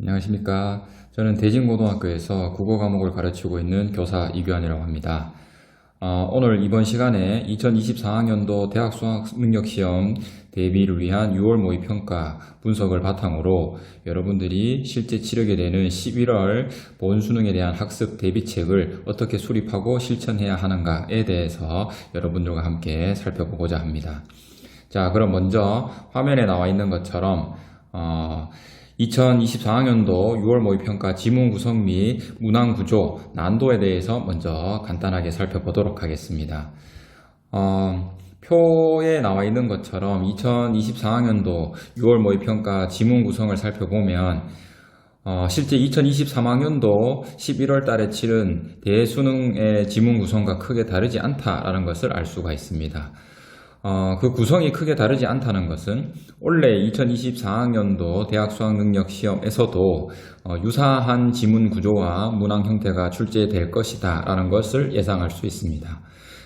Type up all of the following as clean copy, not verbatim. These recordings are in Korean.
안녕하십니까. 저는 대진고등학교에서 국어 과목을 가르치고 있는 교사 이규환이라고 합니다. 오늘 이번 시간에 2024학년도 대학 수학능력시험 대비를 위한 6월 모의평가 분석을 바탕으로 여러분들이 실제 치르게 되는 11월 본수능에 대한 학습 대비책을 어떻게 수립하고 실천해야 하는가에 대해서 여러분들과 함께 살펴보고자 합니다. 자, 그럼 먼저 화면에 나와 있는 것처럼 2024학년도 6월 모의평가 지문 구성 및 문항 구조, 난도에 대해서 먼저 간단하게 살펴보도록 하겠습니다. 표에 나와 있는 것처럼 2024학년도 6월 모의평가 지문 구성을 살펴보면 실제 2023학년도 11월 달에 치른 대수능의 지문 구성과 크게 다르지 않다라는 것을 알 수가 있습니다. 그 구성이 크게 다르지 않다는 것은 원래 2024학년도 대학 수학능력시험에서도 유사한 지문 구조와 문항 형태가 출제될 것이다 라는 것을 예상할 수 있습니다.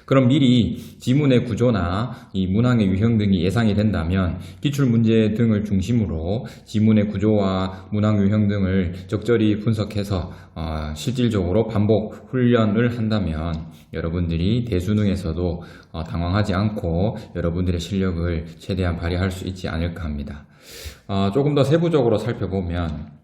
그럼 미리 지문의 구조나 이 문항의 유형 등이 예상이 된다면 기출문제 등을 중심으로 지문의 구조와 문항 유형 등을 적절히 분석해서 실질적으로 반복 훈련을 한다면 여러분들이 대수능에서도 당황하지 않고 여러분들의 실력을 최대한 발휘할 수 있지 않을까 합니다. 조금 더 세부적으로 살펴보면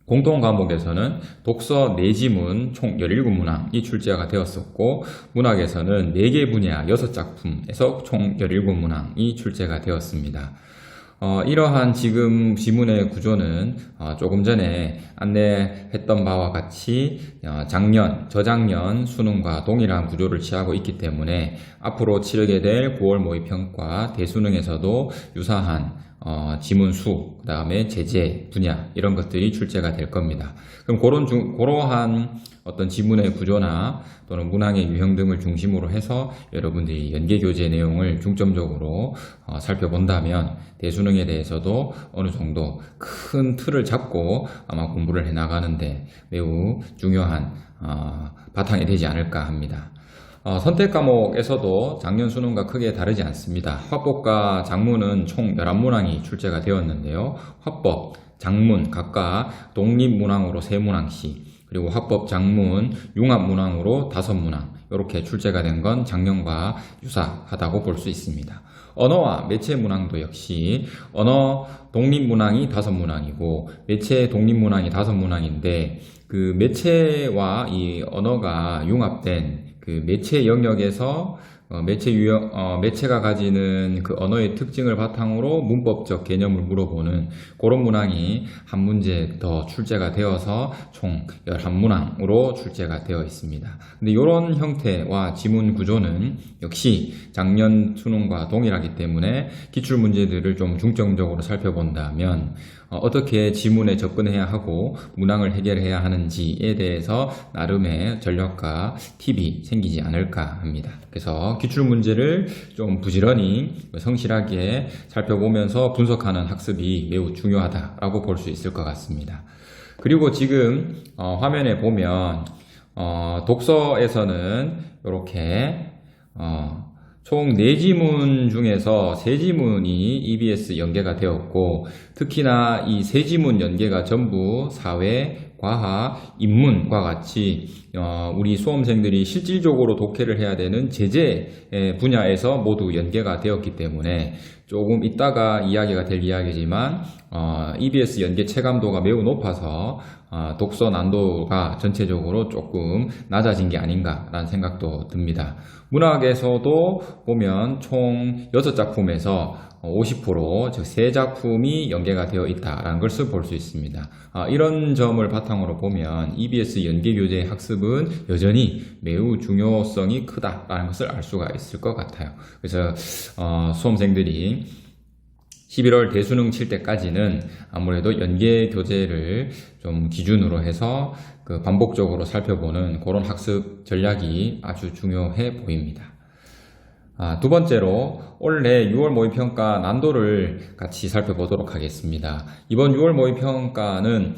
공통 과목에서는 독서 4지문 총 17문항이 출제가 되었었고 문학에서는 4개 분야 6작품에서 총 17문항이 출제가 되었습니다. 이러한 지금 지문의 구조는 조금 전에 안내했던 바와 같이 저작년 수능과 동일한 구조를 취하고 있기 때문에 앞으로 치르게 될 9월 모의평가 대수능에서도 유사한 지문 수, 그 다음에 제재 분야 이런 것들이 출제가 될 겁니다. 그럼 그러한 어떤 지문의 구조나 또는 문항의 유형 등을 중심으로 해서 여러분들이 연계교재 내용을 중점적으로 살펴본다면 대수능에 대해서도 어느 정도 큰 틀을 잡고 아마 공부를 해나가는데 매우 중요한 바탕이 되지 않을까 합니다. 선택 과목에서도 작년 수능과 크게 다르지 않습니다. 화법과 작문은 총 11문항이 출제가 되었는데요. 화법, 작문 각각 독립문항으로 3문항씩 그리고 화법, 작문, 융합문항으로 5문항 이렇게 출제가 된 건 작년과 유사하다고 볼 수 있습니다. 언어와 매체 문항도 역시 언어 독립문항이 5문항이고 매체 독립문항이 5문항인데 그 매체와 이 언어가 융합된 그 매체 영역에서 매체가 가지는 그 언어의 특징을 바탕으로 문법적 개념을 물어보는 그런 문항이 한 문제 더 출제가 되어서 총 11문항으로 출제가 되어 있습니다. 근데 이런 형태와 지문 구조는 역시 작년 수능과 동일하기 때문에 기출 문제들을 좀 중점적으로 살펴본다면 어떻게 지문에 접근해야 하고 문항을 해결해야 하는지에 대해서 나름의 전략과 팁이 생기지 않을까 합니다. 그래서 기출문제를 좀 부지런히 성실하게 살펴보면서 분석하는 학습이 매우 중요하다고 볼 수 있을 것 같습니다. 그리고 지금 화면에 보면 독서에서는 이렇게 총 4지문 중에서 3지문이 EBS 연계가 되었고 특히나 이 3지문 연계가 전부 사회, 과학, 인문과 같이 우리 수험생들이 실질적으로 독해를 해야 되는 제재 분야에서 모두 연계가 되었기 때문에 조금 이따가 이야기가 될 이야기지만 EBS 연계 체감도가 매우 높아서 독서 난도가 전체적으로 조금 낮아진 게 아닌가라는 생각도 듭니다. 문학에서도 보면 총 6작품에서 50%, 즉 3작품이 연계가 되어 있다는 것을 볼 수 있습니다. 이런 점을 바탕으로 보면 EBS 연계교재 학습은 여전히 매우 중요성이 크다라는 것을 알 수가 있을 것 같아요. 그래서 수험생들이 11월 대수능 칠 때까지는 아무래도 연계 교재를 좀 기준으로 해서 그 반복적으로 살펴보는 그런 학습 전략이 아주 중요해 보입니다. 두 번째로 올해 6월 모의평가 난도를 같이 살펴보도록 하겠습니다. 이번 6월 모의평가는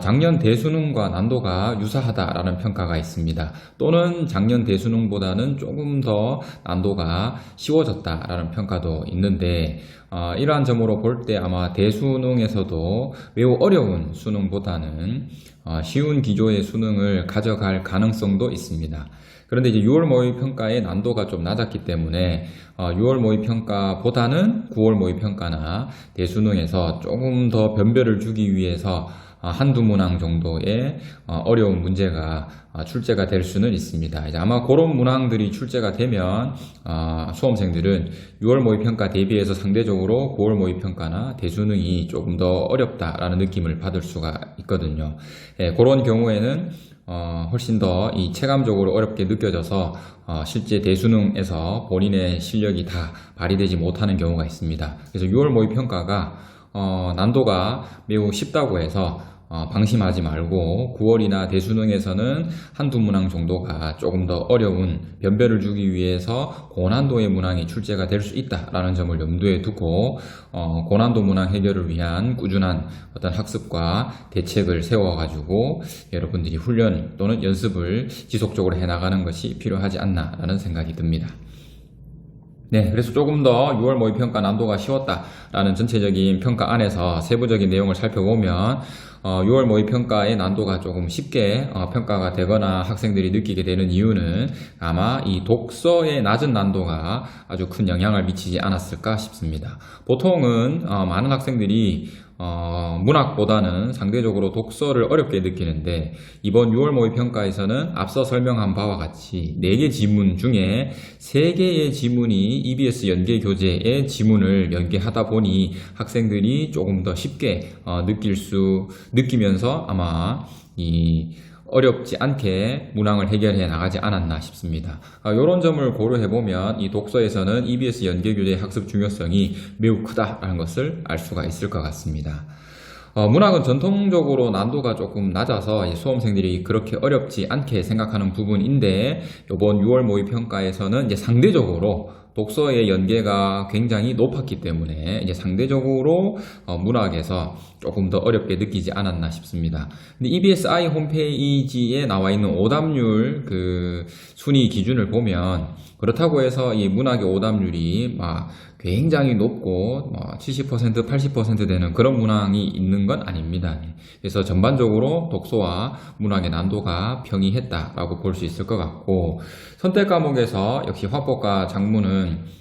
작년 대수능과 난도가 유사하다라는 평가가 있습니다. 또는 작년 대수능보다는 조금 더 난도가 쉬워졌다라는 평가도 있는데 이러한 점으로 볼 때 아마 대수능에서도 매우 어려운 수능보다는 쉬운 기조의 수능을 가져갈 가능성도 있습니다. 그런데 이제 6월 모의평가의 난도가 좀 낮았기 때문에 6월 모의평가보다는 9월 모의평가나 대수능에서 조금 더 변별을 주기 위해서 한두 문항 정도의 어려운 문제가 출제가 될 수는 있습니다. 이제 아마 그런 문항들이 출제가 되면 수험생들은 6월 모의평가 대비해서 상대적으로 9월 모의평가나 대수능이 조금 더 어렵다라는 느낌을 받을 수가 있거든요. 그런 경우에는 훨씬 더 이 체감적으로 어렵게 느껴져서 실제 대수능에서 본인의 실력이 다 발휘되지 못하는 경우가 있습니다. 그래서 6월 모의평가가 난도가 매우 쉽다고 해서 방심하지 말고 9월이나 대수능에서는 한두 문항 정도가 조금 더 어려운 변별을 주기 위해서 고난도의 문항이 출제가 될 수 있다라는 점을 염두에 두고 고난도 문항 해결을 위한 꾸준한 어떤 학습과 대책을 세워가지고 여러분들이 훈련 또는 연습을 지속적으로 해나가는 것이 필요하지 않나라는 생각이 듭니다. 네, 그래서 조금 더 6월 모의평가 난도가 쉬웠다라는 전체적인 평가 안에서 세부적인 내용을 살펴보면 6월 모의평가의 난도가 조금 쉽게 평가가 되거나 학생들이 느끼게 되는 이유는 아마 이 독서의 낮은 난도가 아주 큰 영향을 미치지 않았을까 싶습니다. 보통은 많은 학생들이 문학보다는 상대적으로 독서를 어렵게 느끼는데 이번 6월 모의평가에서는 앞서 설명한 바와 같이 4개 지문 중에 3개의 지문이 EBS 연계교재의 지문을 연계하다 보니 학생들이 조금 더 쉽게 느끼면서 아마 이 어렵지 않게 문항을 해결해 나가지 않았나 싶습니다. 이런 점을 고려해보면 이 독서에서는 EBS 연계교재의 학습 중요성이 매우 크다라는 것을 알 수가 있을 것 같습니다. 문학은 전통적으로 난도가 조금 낮아서 수험생들이 그렇게 어렵지 않게 생각하는 부분인데 이번 6월 모의평가에서는 이제 상대적으로 독서의 연계가 굉장히 높았기 때문에 이제 상대적으로 문학에서 조금 더 어렵게 느끼지 않았나 싶습니다. 근데 EBSI 홈페이지에 나와 있는 오답률 그 순위 기준을 보면 그렇다고 해서 이 문학의 오답률이 막 굉장히 높고 70%, 80% 되는 그런 문항이 있는 건 아닙니다. 그래서 전반적으로 독서와 문학의 난도가 평이했다라고 볼 수 있을 것 같고 선택 과목에서 역시 화법과 작문은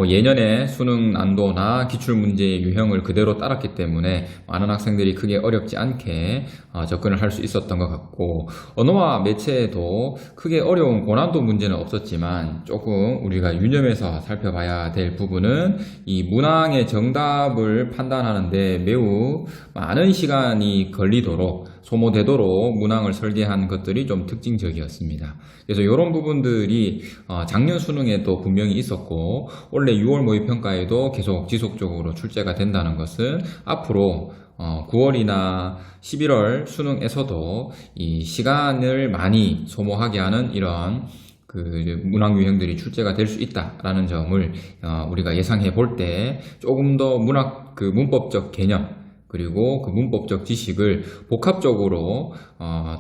예년의 수능 난도나 기출문제의 유형을 그대로 따랐기 때문에 많은 학생들이 크게 어렵지 않게 접근을 할 수 있었던 것 같고 언어와 매체에도 크게 어려운 고난도 문제는 없었지만 조금 우리가 유념해서 살펴봐야 될 부분은 이 문항의 정답을 판단하는데 매우 많은 시간이 걸리도록 소모되도록 문항을 설계한 것들이 좀 특징적이었습니다. 그래서 이런 부분들이 작년 수능에도 분명히 있었고 올해 6월 모의평가에도 계속 지속적으로 출제가 된다는 것은 앞으로 9월이나 11월 수능에서도 이 시간을 많이 소모하게 하는 이런 문항 유형들이 출제가 될 수 있다라는 점을 우리가 예상해 볼 때 조금 더 문법적 개념 그리고 그 문법적 지식을 복합적으로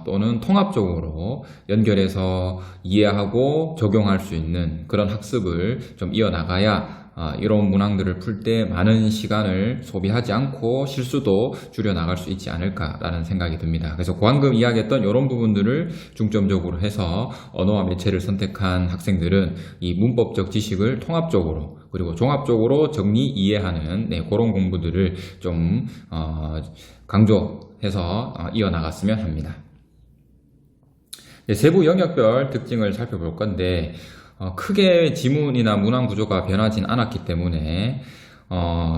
또는 통합적으로 연결해서 이해하고 적용할 수 있는 그런 학습을 좀 이어나가야 이런 문항들을 풀 때 많은 시간을 소비하지 않고 실수도 줄여나갈 수 있지 않을까라는 생각이 듭니다. 그래서 방금 이야기했던 이런 부분들을 중점적으로 해서 언어와 매체를 선택한 학생들은 이 문법적 지식을 통합적으로 그리고 종합적으로 정리 이해하는 그런 공부들을 좀 강조해서 이어나갔으면 합니다. 세부 영역별 특징을 살펴볼 건데 크게 지문이나 문항 구조가 변하진 않았기 때문에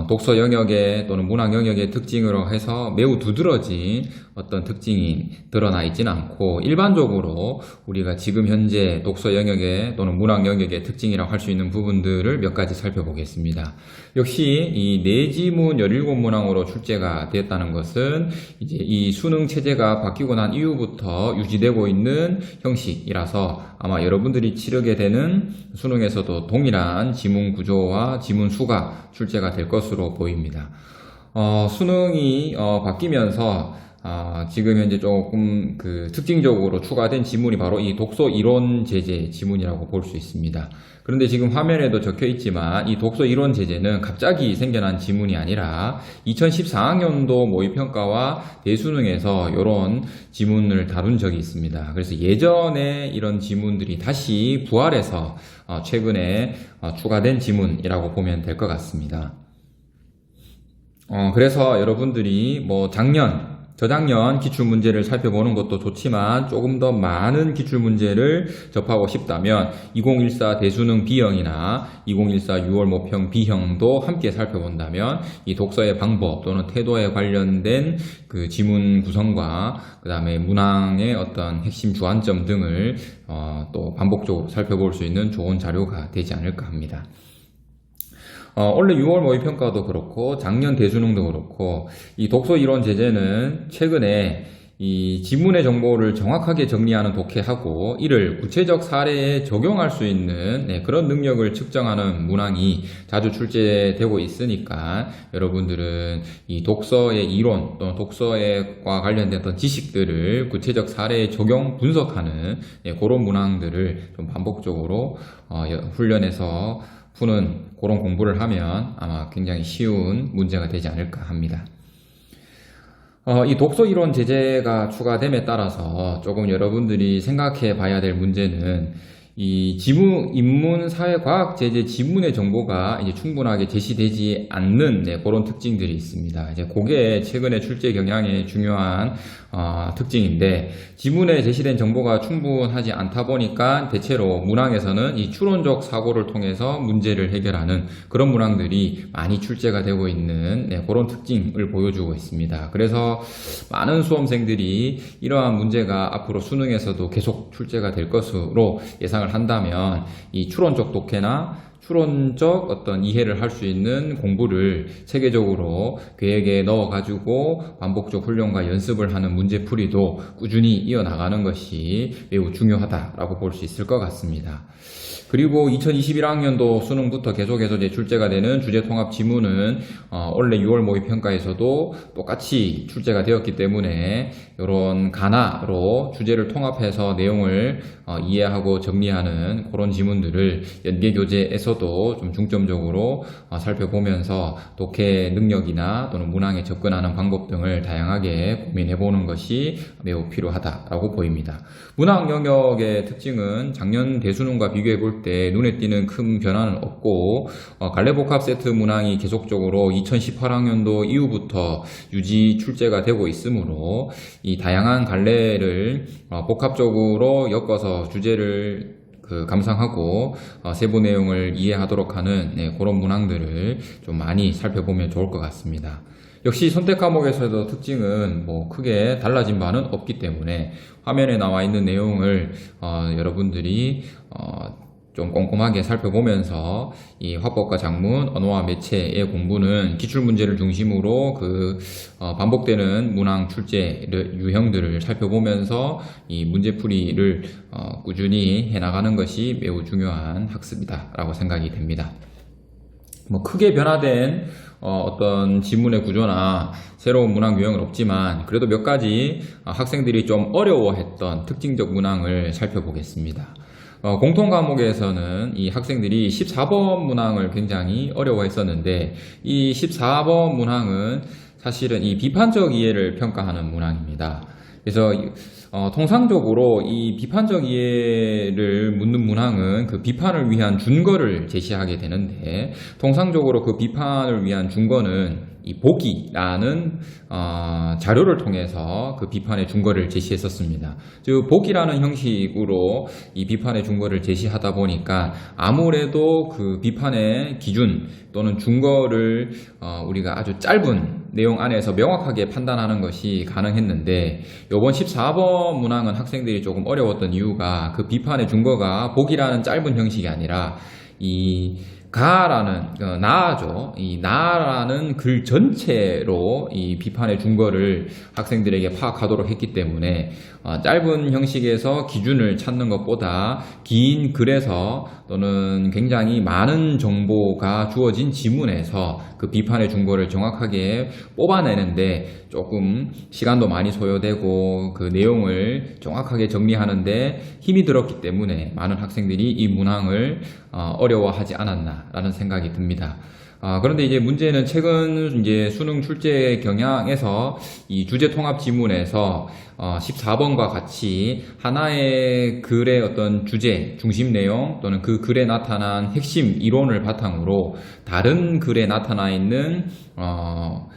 독서 영역의 또는 문학 영역의 특징으로 해서 매우 두드러진 어떤 특징이 드러나 있지는 않고 일반적으로 우리가 지금 현재 독서 영역의 또는 문학 영역의 특징이라고 할 수 있는 부분들을 몇 가지 살펴보겠습니다. 역시 이 내지문 17문항으로 출제가 되었다는 것은 이제 이 수능 체제가 바뀌고 난 이후부터 유지되고 있는 형식이라서 아마 여러분들이 치르게 되는 수능에서도 동일한 지문 구조와 지문 수가 출제가 될 것으로 보입니다. 수능이 바뀌면서 지금 현재 조금 특징적으로 추가된 지문이 바로 이 독서 이론 제재 지문이라고 볼 수 있습니다. 그런데 지금 화면에도 적혀 있지만 이 독서 이론 제재는 갑자기 생겨난 지문이 아니라 2014학년도 모의평가와 대수능에서 이런 지문을 다룬 적이 있습니다. 그래서 예전에 이런 지문들이 다시 부활해서 최근에 추가된 지문이라고 보면 될 것 같습니다. 그래서 여러분들이 저작년 기출문제를 살펴보는 것도 좋지만 조금 더 많은 기출문제를 접하고 싶다면 2014 대수능 B형이나 2014 6월 모평 B형도 함께 살펴본다면 이 독서의 방법 또는 태도에 관련된 그 지문 구성과 그 다음에 문항의 어떤 핵심 주안점 등을 또 반복적으로 살펴볼 수 있는 좋은 자료가 되지 않을까 합니다. 원래 6월 모의평가도 그렇고 작년 대수능도 그렇고 이 독서 이론 제재는 최근에 이 지문의 정보를 정확하게 정리하는 독해하고 이를 구체적 사례에 적용할 수 있는 그런 능력을 측정하는 문항이 자주 출제되고 있으니까 여러분들은 이 독서의 이론 또는 독서과 관련된 어떤 지식들을 구체적 사례에 적용 분석하는 그런 문항들을 좀 반복적으로 훈련해서 푸는 그런 공부를 하면 아마 굉장히 쉬운 문제가 되지 않을까 합니다. 이 독서 이론 제재가 추가됨에 따라서 조금 여러분들이 생각해 봐야 될 문제는 이 인문 사회과학 제재 지문의 정보가 이제 충분하게 제시되지 않는 그런 특징들이 있습니다. 이제 그게 최근에 출제 경향의 중요한 특징인데 지문에 제시된 정보가 충분하지 않다 보니까 대체로 문항에서는 이 추론적 사고를 통해서 문제를 해결하는 그런 문항들이 많이 출제가 되고 있는 그런 특징을 보여주고 있습니다. 그래서 많은 수험생들이 이러한 문제가 앞으로 수능에서도 계속 출제가 될 것으로 예상을 한다면 이 추론적 독해나 추론적 어떤 이해를 할 수 있는 공부를 체계적으로 계획에 넣어가지고 반복적 훈련과 연습을 하는 문제풀이도 꾸준히 이어나가는 것이 매우 중요하다라고 볼 수 있을 것 같습니다. 그리고 2021학년도 수능부터 계속해서 출제가 되는 주제통합 지문은 원래 6월 모의평가에서도 똑같이 출제가 되었기 때문에 이런 가나로 주제를 통합해서 내용을 이해하고 정리하는 그런 지문들을 연계교재에서도 좀 중점적으로 살펴보면서 독해 능력이나 또는 문항에 접근하는 방법 등을 다양하게 고민해보는 것이 매우 필요하다라고 보입니다. 문항 영역의 특징은 작년 대수능과 비교해볼 때 눈에 띄는 큰 변화는 없고 갈래복합 세트 문항이 계속적으로 2018학년도 이후부터 유지 출제가 되고 있으므로 이 다양한 갈래를 복합적으로 엮어서 주제를 감상하고 세부 내용을 이해하도록 하는 그런 문항들을 좀 많이 살펴보면 좋을 것 같습니다. 역시 선택 과목에서도 특징은 크게 달라진 바는 없기 때문에 화면에 나와 있는 내용을 여러분들이 좀 꼼꼼하게 살펴보면서 이 화법과 작문, 언어와 매체의 공부는 기출문제를 중심으로 반복되는 문항 출제 유형들을 살펴보면서 이 문제풀이를 꾸준히 해나가는 것이 매우 중요한 학습이다라고 생각이 됩니다. 크게 변화된 어떤 지문의 구조나 새로운 문항 유형은 없지만 그래도 몇 가지 학생들이 좀 어려워했던 특징적 문항을 살펴보겠습니다. 공통 과목에서는 이 학생들이 14번 문항을 굉장히 어려워했었는데 이 14번 문항은 사실은 이 비판적 이해를 평가하는 문항입니다. 그래서 통상적으로 이 비판적 이해를 묻는 문항은 그 비판을 위한 준거를 제시하게 되는데 통상적으로 그 비판을 위한 준거는 이 보기라는 자료를 통해서 그 비판의 준거를 제시했었습니다. 즉 보기라는 형식으로 이 비판의 준거를 제시하다 보니까 아무래도 그 비판의 기준 또는 준거를 우리가 아주 짧은 내용 안에서 명확하게 판단하는 것이 가능했는데, 이번 14번 문항은 학생들이 조금 어려웠던 이유가 그 비판의 준거가 보기라는 짧은 형식이 아니라 이 가라는 나죠. 이 나라는 글 전체로 이 비판의 준거를 학생들에게 파악하도록 했기 때문에 짧은 형식에서 기준을 찾는 것보다 긴 글에서 또는 굉장히 많은 정보가 주어진 지문에서 그 비판의 준거를 정확하게 뽑아내는데 조금 시간도 많이 소요되고 그 내용을 정확하게 정리하는데 힘이 들었기 때문에 많은 학생들이 이 문항을 어려워하지 않았나라는 생각이 듭니다. 그런데 이제 문제는 최근 이제 수능 출제 경향에서 이 주제 통합 지문에서 14번과 같이 하나의 글의 어떤 주제, 중심 내용 또는 그 글에 나타난 핵심 이론을 바탕으로 다른 글에 나타나 있는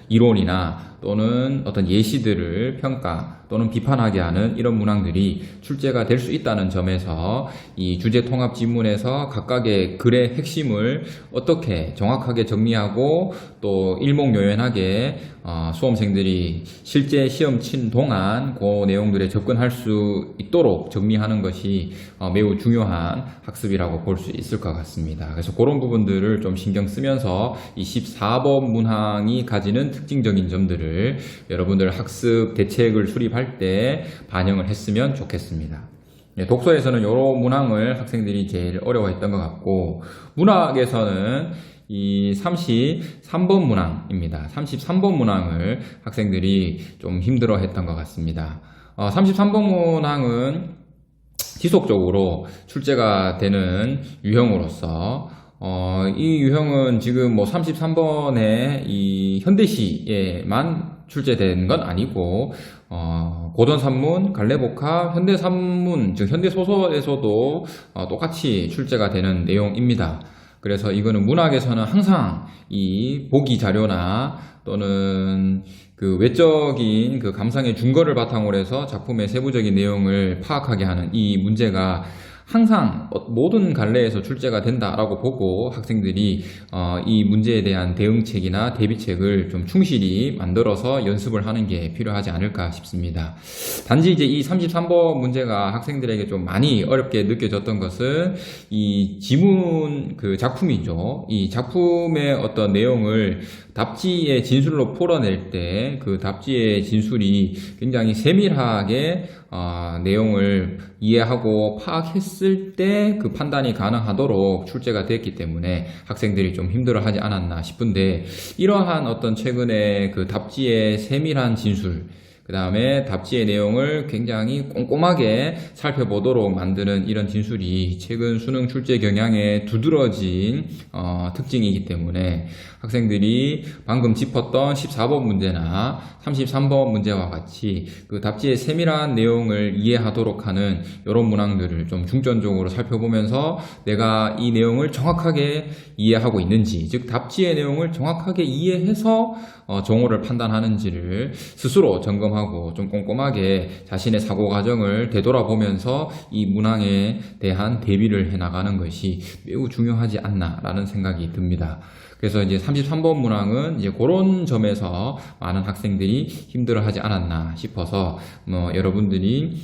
이론이나 또는 어떤 예시들을 평가 또는 비판하게 하는 이런 문항들이 출제가 될 수 있다는 점에서 이 주제 통합 지문에서 각각의 글의 핵심을 어떻게 정확하게 정리하고 또 일목요연하게 수험생들이 실제 시험 친 동안 그 내용들에 접근할 수 있도록 정리하는 것이 매우 중요한 학습이라고 볼 수 있을 것 같습니다. 그래서 그런 부분들을 좀 신경 쓰면서 이 14번 문항이 가지는 특징적인 점들을 여러분들 학습 대책을 수립할 때 반영을 했으면 좋겠습니다. 독서에서는 이런 문항을 학생들이 제일 어려워했던 것 같고, 문학에서는 이 33번 문항입니다. 33번 문항을 학생들이 좀 힘들어 했던 것 같습니다. 33번 문항은 지속적으로 출제가 되는 유형으로서 이 유형은 지금 뭐 33번의 이 현대시에만 출제된 건 아니고 고전산문, 갈래복합, 현대산문, 즉 현대소설에서도 똑같이 출제가 되는 내용입니다. 그래서 이거는 문학에서는 항상 이 보기 자료나 또는 그 외적인 그 감상의 준거를 바탕으로 해서 작품의 세부적인 내용을 파악하게 하는 이 문제가 항상 모든 갈래에서 출제가 된다라고 보고 학생들이 이 문제에 대한 대응책이나 대비책을 좀 충실히 만들어서 연습을 하는 게 필요하지 않을까 싶습니다. 단지 이제 이 33번 문제가 학생들에게 좀 많이 어렵게 느껴졌던 것은 이 지문 그 작품이죠. 이 작품의 어떤 내용을 답지의 진술로 풀어낼 때 그 답지의 진술이 굉장히 세밀하게 내용을 이해하고 파악했을 때 그 판단이 가능하도록 출제가 됐기 때문에 학생들이 좀 힘들어하지 않았나 싶은데, 이러한 어떤 최근에 그 답지의 세밀한 진술, 그 다음에 답지의 내용을 굉장히 꼼꼼하게 살펴보도록 만드는 이런 진술이 최근 수능 출제 경향에 두드러진 특징이기 때문에 학생들이 방금 짚었던 14번 문제나 33번 문제와 같이 그 답지의 세밀한 내용을 이해하도록 하는 이런 문항들을 좀 중점적으로 살펴보면서 내가 이 내용을 정확하게 이해하고 있는지, 즉 답지의 내용을 정확하게 이해해서 정오를 판단하는지를 스스로 점검하고 좀 꼼꼼하게 자신의 사고 과정을 되돌아보면서 이 문항에 대한 대비를 해나가는 것이 매우 중요하지 않나라는 생각이 듭니다. 그래서 이제 33번 문항은 이제 그런 점에서 많은 학생들이 힘들어하지 않았나 싶어서 여러분들이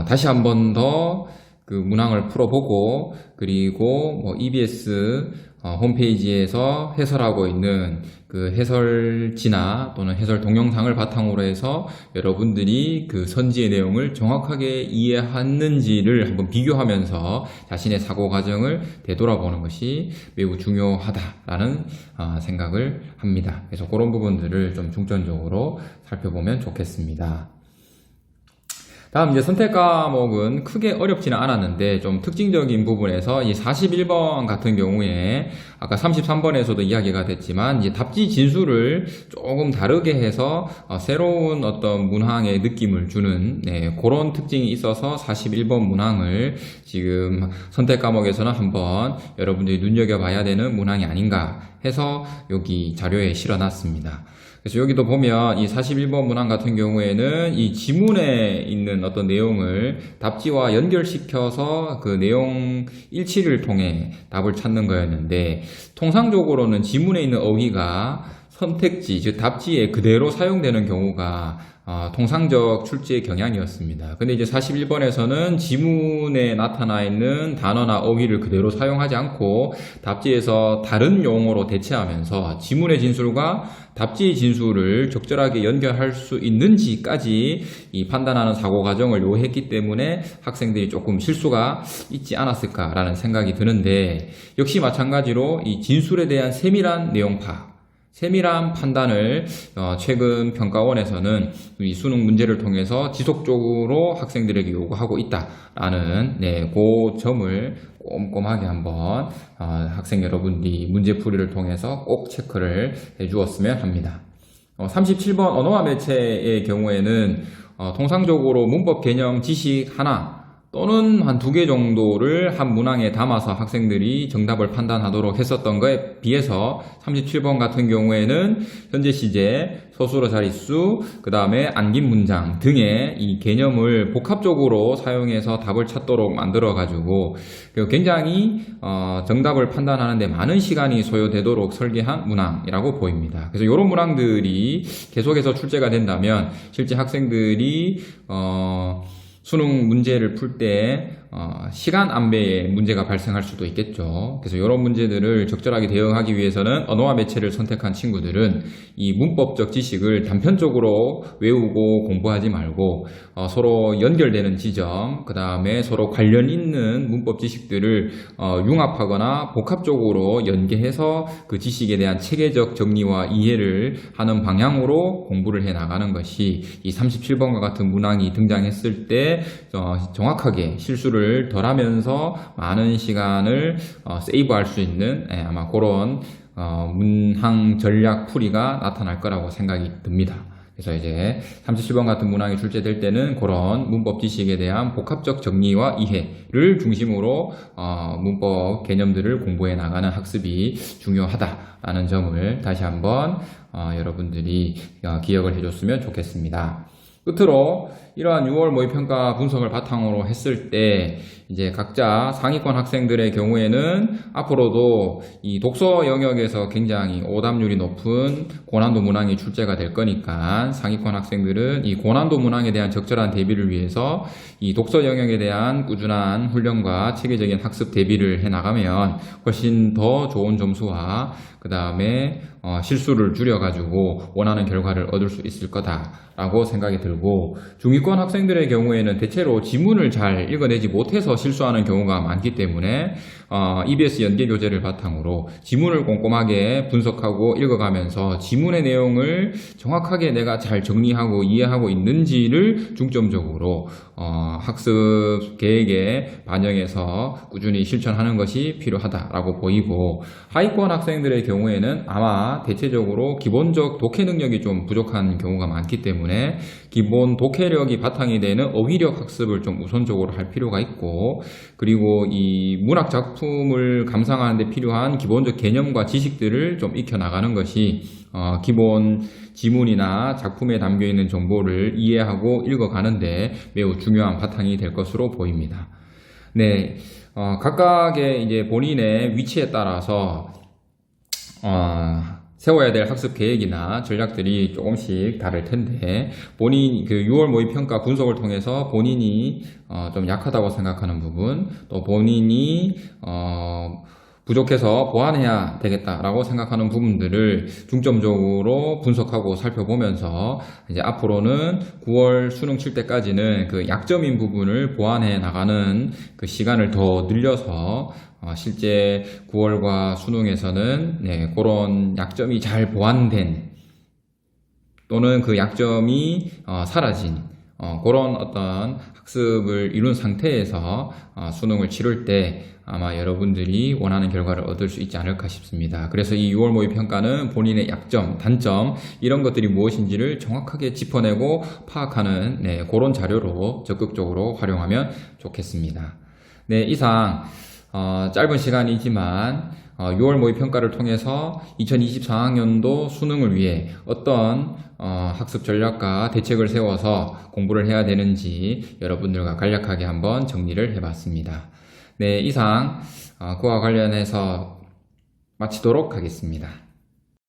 다시 한 번 더 그 문항을 풀어보고, 그리고 EBS 홈페이지에서 해설하고 있는 그 해설지나 또는 해설 동영상을 바탕으로 해서 여러분들이 그 선지의 내용을 정확하게 이해했는지를 한번 비교하면서 자신의 사고 과정을 되돌아보는 것이 매우 중요하다라는 생각을 합니다. 그래서 그런 부분들을 좀 중점적으로 살펴보면 좋겠습니다. 다음 이제 선택 과목은 크게 어렵지는 않았는데 좀 특징적인 부분에서 이 41번 같은 경우에 아까 33번에서도 이야기가 됐지만 이제 답지 진수를 조금 다르게 해서 새로운 어떤 문항의 느낌을 주는 그런 특징이 있어서 41번 문항을 지금 선택 과목에서는 한번 여러분들이 눈여겨봐야 되는 문항이 아닌가 해서 여기 자료에 실어놨습니다. 그래서 여기도 보면 이 41번 문항 같은 경우에는 이 지문에 있는 어떤 내용을 답지와 연결시켜서 그 내용 일치를 통해 답을 찾는 거였는데, 통상적으로는 지문에 있는 어휘가 선택지, 즉 답지에 그대로 사용되는 경우가 통상적 출제의 경향이었습니다. 근데 이제 41번에서는 지문에 나타나 있는 단어나 어휘를 그대로 사용하지 않고 답지에서 다른 용어로 대체하면서 지문의 진술과 답지 진술을 적절하게 연결할 수 있는지까지 이 판단하는 사고 과정을 요했기 때문에 학생들이 조금 실수가 있지 않았을까라는 생각이 드는데, 역시 마찬가지로 이 진술에 대한 세밀한 내용 파악, 세밀한 판단을 최근 평가원에서는 이 수능 문제를 통해서 지속적으로 학생들에게 요구하고 있다라는 그 점을 꼼꼼하게 한번 학생 여러분들이 문제풀이를 통해서 꼭 체크를 해주었으면 합니다. 37번 언어와 매체의 경우에는 통상적으로 문법 개념 지식 하나 또는 한 2개 정도를 한 문항에 담아서 학생들이 정답을 판단하도록 했었던 것에 비해서 37번 같은 경우에는 현재 시제, 서술어 자릿수, 그 다음에 안긴 문장 등의 이 개념을 복합적으로 사용해서 답을 찾도록 만들어가지고 굉장히 정답을 판단하는데 많은 시간이 소요되도록 설계한 문항이라고 보입니다. 그래서 이런 문항들이 계속해서 출제가 된다면 실제 학생들이 수능 문제를 풀 때 시간 안배에 문제가 발생할 수도 있겠죠. 그래서 이런 문제들을 적절하게 대응하기 위해서는 언어와 매체를 선택한 친구들은 이 문법적 지식을 단편적으로 외우고 공부하지 말고 서로 연결되는 지점, 그 다음에 서로 관련 있는 문법 지식들을 융합하거나 복합적으로 연계해서 그 지식에 대한 체계적 정리와 이해를 하는 방향으로 공부를 해 나가는 것이 이 37번과 같은 문항이 등장했을 때 정확하게 실수를 덜 하면서 많은 시간을 세이브할 수 있는 아마 그런 문항 전략 풀이가 나타날 거라고 생각이 듭니다. 그래서 이제 37번 같은 문항이 출제될 때는 그런 문법 지식에 대한 복합적 정리와 이해를 중심으로 문법 개념들을 공부해 나가는 학습이 중요하다라는 점을 다시 한번 여러분들이 기억을 해줬으면 좋겠습니다. 끝으로 이러한 6월 모의평가 분석을 바탕으로 했을 때 이제 각자 상위권 학생들의 경우에는 앞으로도 이 독서 영역에서 굉장히 오답률이 높은 고난도 문항이 출제가 될 거니까 상위권 학생들은 이 고난도 문항에 대한 적절한 대비를 위해서 이 독서 영역에 대한 꾸준한 훈련과 체계적인 학습 대비를 해 나가면 훨씬 더 좋은 점수와 그 다음에 실수를 줄여가지고 원하는 결과를 얻을 수 있을 거다라고 생각이 들고, 중위권 학생들의 경우에는 대체로 지문을 잘 읽어내지 못해서 실수하는 경우가 많기 때문에 EBS 연계교재를 바탕으로 지문을 꼼꼼하게 분석하고 읽어가면서 지문의 내용을 정확하게 내가 잘 정리하고 이해하고 있는지를 중점적으로 학습 계획에 반영해서 꾸준히 실천하는 것이 필요하다라고 보이고, 하위권 학생들의 경우에는 아마 대체적으로 기본적 독해 능력이 좀 부족한 경우가 많기 때문에 기본 독해력이 바탕이 되는 어휘력 학습을 좀 우선적으로 할 필요가 있고, 그리고 이 문학 작품을 감상하는 데 필요한 기본적 개념과 지식들을 좀 익혀 나가는 것이 기본 지문이나 작품에 담겨 있는 정보를 이해하고 읽어가는데 매우 중요한 바탕이 될 것으로 보입니다. 네, 각각의 이제 본인의 위치에 따라서 세워야 될 학습 계획이나 전략들이 조금씩 다를 텐데, 본인 그 6월 모의평가 분석을 통해서 본인이 좀 약하다고 생각하는 부분, 또 본인이 부족해서 보완해야 되겠다라고 생각하는 부분들을 중점적으로 분석하고 살펴보면서 이제 앞으로는 9월 수능 칠 때까지는 그 약점인 부분을 보완해 나가는 그 시간을 더 늘려서 실제 9월과 수능에서는 그런 약점이 잘 보완된 또는 그 약점이 사라진 그런 어떤 학습을 이룬 상태에서 수능을 치를 때 아마 여러분들이 원하는 결과를 얻을 수 있지 않을까 싶습니다. 그래서 이 6월 모의 평가는 본인의 약점, 단점 이런 것들이 무엇인지를 정확하게 짚어내고 파악하는 그런 자료로 적극적으로 활용하면 좋겠습니다. 네, 이상 짧은 시간이지만 6월 모의 평가를 통해서 2024학년도 수능을 위해 어떤 학습 전략과 대책을 세워서 공부를 해야 되는지 여러분들과 간략하게 한번 정리를 해봤습니다. 네, 이상 그와 관련해서 마치도록 하겠습니다.